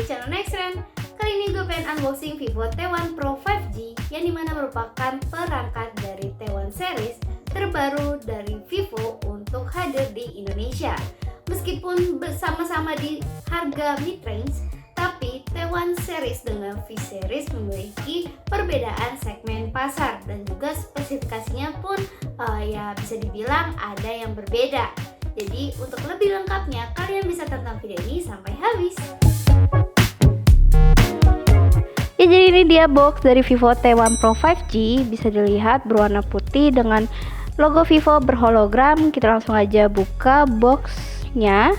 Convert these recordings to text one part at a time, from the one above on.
channel Next Trend. Kali ini gue pengen unboxing Vivo T1 Pro 5G yang dimana merupakan perangkat dari T1 series terbaru dari Vivo untuk hadir di Indonesia. Meskipun sama-sama di harga mid-range, tapi T1 series dengan V series memiliki perbedaan segmen pasar dan juga spesifikasinya pun ya bisa dibilang ada yang berbeda. Jadi untuk lebih lengkapnya kalian bisa tonton video ini sampai habis. Ya, jadi ini dia box dari Vivo T1 Pro 5G, bisa dilihat berwarna putih dengan logo Vivo berhologram. Kita langsung aja buka boxnya.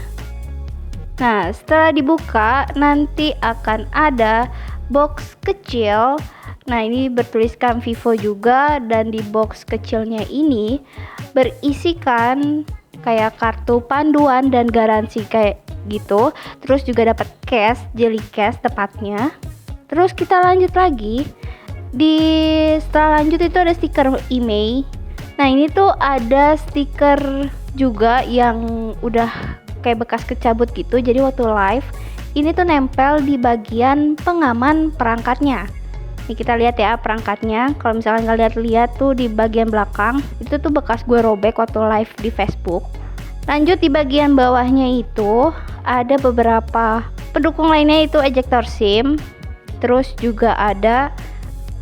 Nah, setelah dibuka nanti akan ada box kecil. Nah, ini bertuliskan Vivo juga, dan di box kecilnya ini berisikan kayak kartu panduan dan garansi kayak gitu. Terus juga dapat case, jelly case tepatnya. Terus kita lanjut lagi. Setelah lanjut itu ada stiker IMEI. Nah, ini tuh ada stiker juga yang udah kayak bekas kecabut gitu. Jadi waktu live ini tuh nempel di bagian pengaman perangkatnya. Nih kita lihat ya perangkatnya. Kalau misalkan kalian lihat tuh di bagian belakang, itu tuh bekas gue robek waktu live di Facebook. Lanjut di bagian bawahnya itu ada beberapa pendukung lainnya, itu ejector SIM. Terus juga ada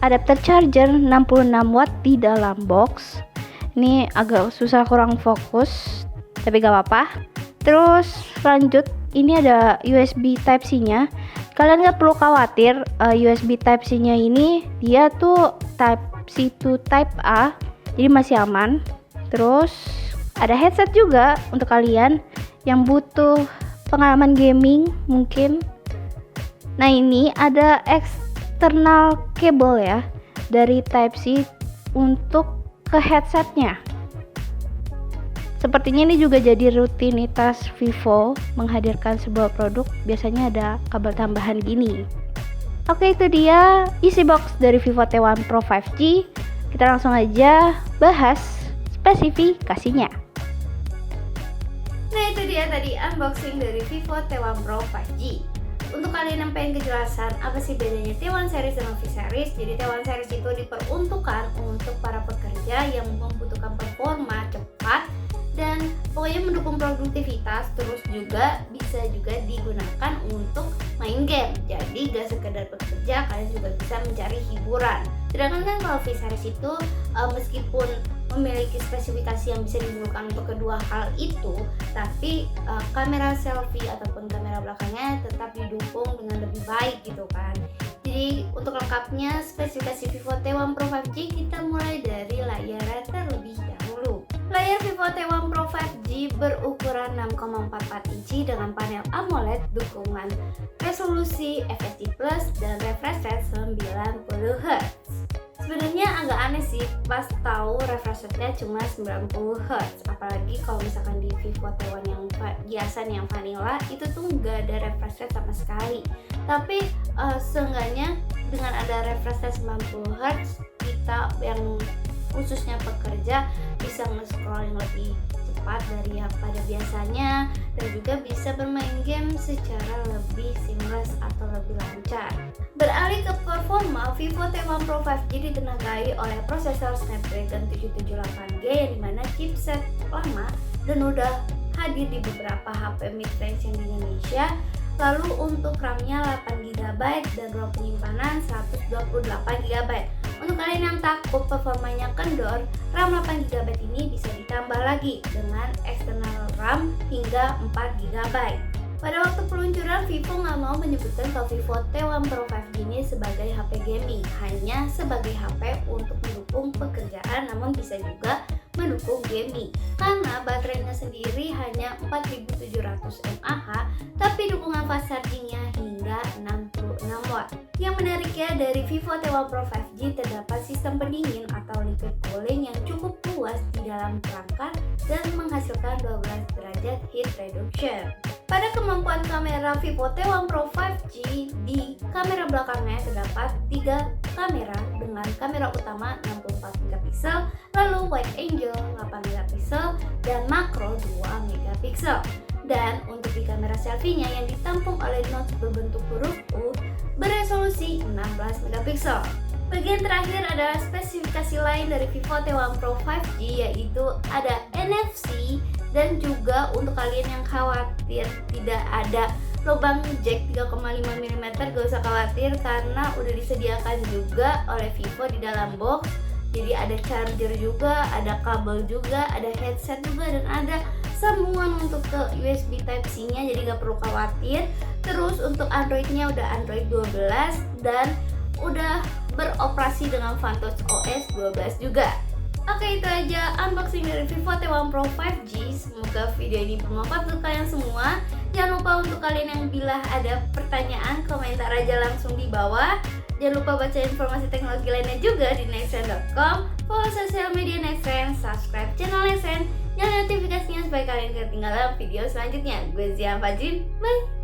adapter charger 66 watt di dalam box. Ini agak susah kurang fokus, tapi gak apa-apa. Terus lanjut, ini ada USB Type-C-nya. Kalian gak perlu khawatir, USB Type-C-nya ini dia tuh Type-C to Type-A, jadi masih aman. Terus ada headset juga untuk kalian yang butuh pengalaman gaming mungkin. Nah, ini ada external cable ya dari Type-C untuk ke headsetnya. Sepertinya ini juga jadi rutinitas Vivo menghadirkan sebuah produk, biasanya ada kabel tambahan gini. Oke, itu dia isi box dari Vivo T1 Pro 5G. Kita langsung aja bahas spesifikasinya. Nah, itu dia tadi unboxing dari Vivo T1 Pro 5G. Untuk kalian yang pengen kejelasan apa sih bedanya T1 series dengan V series, jadi T1 series itu diperuntukkan untuk para pekerja yang membutuhkan performa cepat dan pokoknya mendukung produktivitas. Terus juga bisa juga digunakan untuk main game, jadi gak sekedar bekerja, kalian juga bisa mencari hiburan. Sedangkan kan kalau V series itu meskipun memiliki spesifikasi yang bisa digunakan untuk kedua hal itu, tapi kamera selfie ataupun kamera belakangnya tetap didukung dengan lebih baik gitu kan. Jadi untuk lengkapnya spesifikasi Vivo T1 Pro 5G, kita mulai dari layarnya terlebih dahulu. Layar Vivo T1 Pro 5G berukuran 6,44 inci dengan panel AMOLED dukungan resolusi FHD+ dan refresh rate 90 Hz. Sebenarnya agak aneh sih pas tahu refresh rate-nya cuma 90 Hz. Apalagi kalau misalkan di Vivo T1 yang biasa nih, yang vanilla, itu tuh nggak ada refresh rate sama sekali. Tapi seenggaknya dengan ada refresh rate 90 Hz, kita yang khususnya pekerja bisa nge-scroll yang lebih cepat dari yang pada biasanya, dan juga bisa bermain game secara lebih seamless atau lebih lancar. Beralih ke performa, Vivo T1 Pro 5G ditenagai oleh prosesor Snapdragon 778G yang dimana chipset lama dan udah hadir di beberapa HP mid-range yang di Indonesia. Lalu untuk RAM-nya 8GB dan ruang penyimpanan 128GB. Untuk kalian yang takut performanya kendor, RAM 8GB ini bisa ditambah lagi dengan eksternal RAM hingga 4GB. Pada waktu peluncuran, Vivo nggak mau menyebutkan kalau Vivo T1 Pro 5G ini sebagai HP gaming, hanya sebagai HP untuk mendukung pekerjaan, namun bisa juga mendukung gaming. Karena baterainya sendiri hanya 4700 mAh, tapi dukungan fast chargingnya hingga 66 watt. Yang menariknya dari Vivo T1 Pro 5G terdapat sistem pendingin atau liquid cooling yang cukup luas di dalam perangkat dan menghasilkan 12 derajat heat reduction. Pada kemampuan kamera Vivo T1 Pro 5G, di kamera belakangnya terdapat 3 kamera dengan kamera utama 64 megapiksel, lalu wide angle 8 megapiksel dan makro 2 megapiksel. Dan untuk di kamera selfie-nya yang ditampung oleh notch berbentuk huruf U beresolusi 16 megapiksel. Bagian terakhir adalah spesifikasi lain dari Vivo T1 Pro 5G, yaitu ada NFC, dan juga untuk kalian yang khawatir tidak ada lubang jack 3,5 mm, gak usah khawatir karena udah disediakan juga oleh Vivo di dalam box. Jadi ada charger juga, ada kabel juga, ada headset juga, dan ada sambungan untuk ke USB Type-C nya, jadi gak perlu khawatir. Terus untuk Android-nya udah Android 12 dan udah beroperasi dengan Vantage OS 12 juga. Oke, itu aja unboxing dari Vivo T1 Pro 5G. Semoga video ini bermanfaat untuk kalian semua. Jangan lupa untuk kalian yang bila ada pertanyaan, komentar aja langsung di bawah. Jangan lupa baca informasi teknologi lainnya juga di nexttrend.com. Follow sosial media Nexttrend, subscribe channel Nexttrend, nyalain notifikasinya supaya kalian gak ketinggalan video selanjutnya. Gue Zian Fajrin, bye!